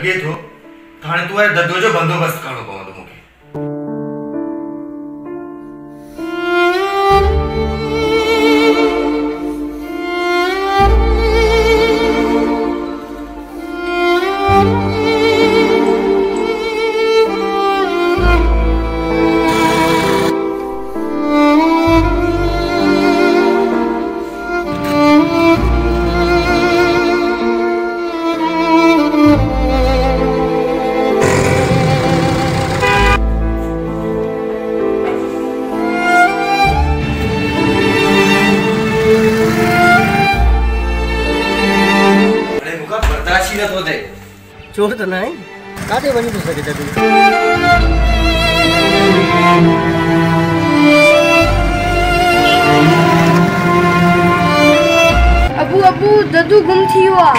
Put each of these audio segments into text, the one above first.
लगे थो त हाणे तू ददो जो बंदोबस्त करणो पवंदो मूंखे। चोर तो नहीं काटे बनी तो सके तू। अबू अबू ददू गुम थी हुआ।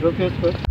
करो केस पर।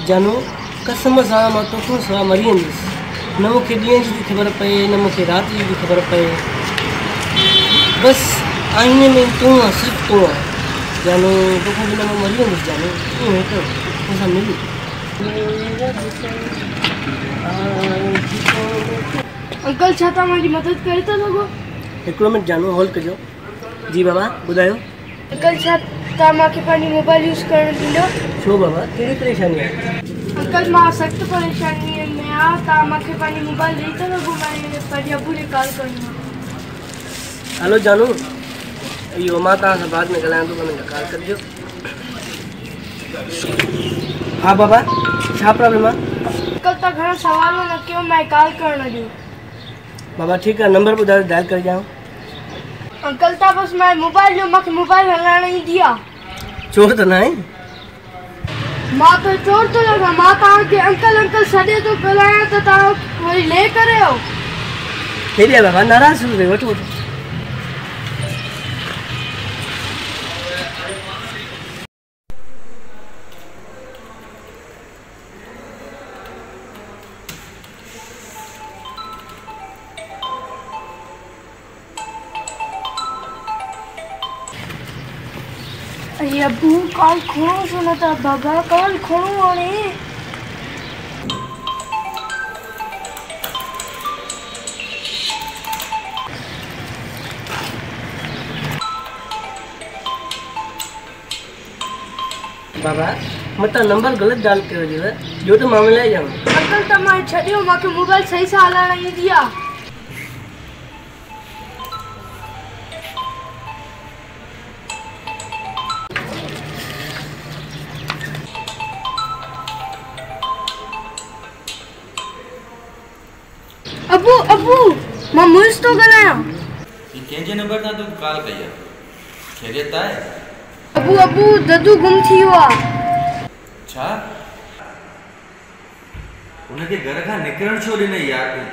जानू कसम सां मां तोखां सवाइ मरी वेंदुसि। न मूंखे ॾींहं जी ख़बर पए न मूंखे राति जी ख़बर पए, बसि आईने में तूं आहे, सिर्फ़ु तूं आहे। जानू तोखां बिना मां मरी वेंदुसि। जानू तूं हिकु मूंसां मिली। अंकल छा तव्हां मुंहिंजी मदद करे था सघो? हिकिड़ो मिंट जानू होल्ड कजो। जी बाबा ॿुधायो। अंकल छा तव्हां मूंखे पंहिंजी मोबाइल यूज़ करणु ॾींदो? छो बाबा कहिड़ी परेशानी आहे? अंकल मां सख़्तु परेशानी में आहियां। तव्हां मूंखे पंहिंजी मोबाइल ॾेई था सघो? मां पंहिंजे अबू खे कॉल करणी आहे। हलो जानू, इहो मां तव्हां सां बाद में ॻाल्हायां थो, हुनखे कॉल कजो। हाँ बाबा, छा प्रॉब्लम आहे? अंकल तव्हां घणो सवाल न कयो, मैं कॉल करणु ॾियो। बाबा ठीकु आहे, नंबर ॿुधायो, डायल करे ॾियांव। अंकल तव्हां बसि मैं मोबाइल ॾियो, मूंखे मोबाइल हलाइण ईंदी आहे। चोर त न आहे? मां त चोर थो लॻां। मां तव्हांखे अंकल अंकल सॾे थो ॻाल्हायां त तव्हां वरी ले करे आयो। हेॾे आहे बाबा, नाराज़ थो थिए, वठो वठो। अरे अबू कॉल खोणो छो न था? बाबा कॉल खोणो हाणे। बाबा मता नंबर ग़लति डाल कयो हुजेव, ॿियो त मां मिलाए ॾियांव। अंकल त मां छॾियो, मूंखे मोबाइल सही सां हलाइण ईंदी आहे। अबू अबू मां मुइज़ थो ॻाल्हायां। ये कंहिंजे नंबर तां तूं कॉल कई आहे? खैरियत आहे? अबू अबू ददू गुम थी वियो आहे। छा? उनके घर खां निकिरण छो ॾिनई यार तूं?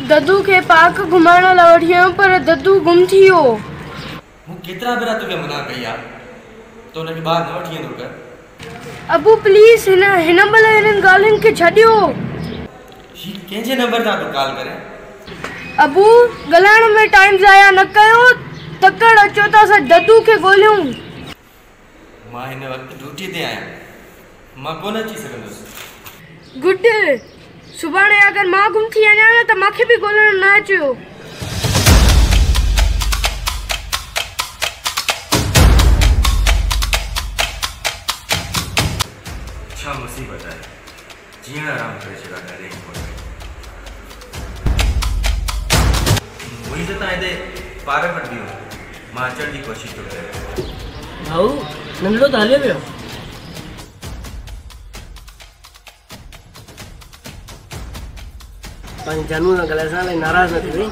दद्दू खे पार्क घुमाइण लाइ वठी आयो पर दद्दू गुम थी वियो। मूं केतिरा भेरा तोखे मना कई आहे त हुनखे ॿाहिरि न वठी वेंदो कर। अबू प्लीज़ हिन महिल हिननि ॻाल्हियुनि खे छॾियो। ही कंहिंजे नंबर तां तूं कॉल करे? अबू ॻाल्हाइण में टाइम ज़ाया न कयो, तकड़ अचो त असां दद्दू खे ॻोल्हियूं। मां हिन वक़्तु ड्यूटी ते आहियां, मां कोन अची सघंदुसि। गुड, सुभाणे अगरि मां गुम थी वञा न त मूंखे बि ॻोल्हण न अचियो। छा मुसीबत आहे, जीअं आराम करे छॾा करे मुंहिंज तां हिते पार वटि बीहो, मां अचण जी कोशिशि थो कयां। भाऊ नंढड़ो त हले पियो। पंहिंजी जानू सां ॻाल्हाए सां नाराज़ न थी वई।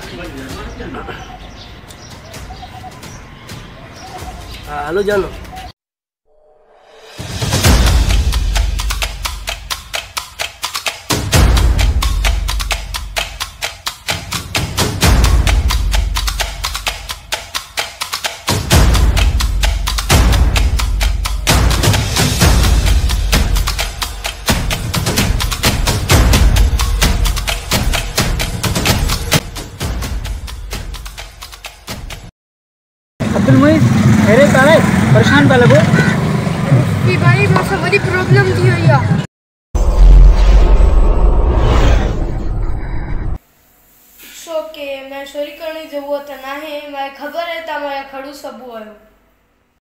हा हलो जानू। मोइज़ अरे तारे परेशान पिया लॻो कि भाई मूंखे वॾी प्रॉब्लम थी वई आहे। सो के मैं चोरी करण जी ज़रूरत न आहे, मूंखे ख़बर आहे तव्हां खड़ू सभु आहियो।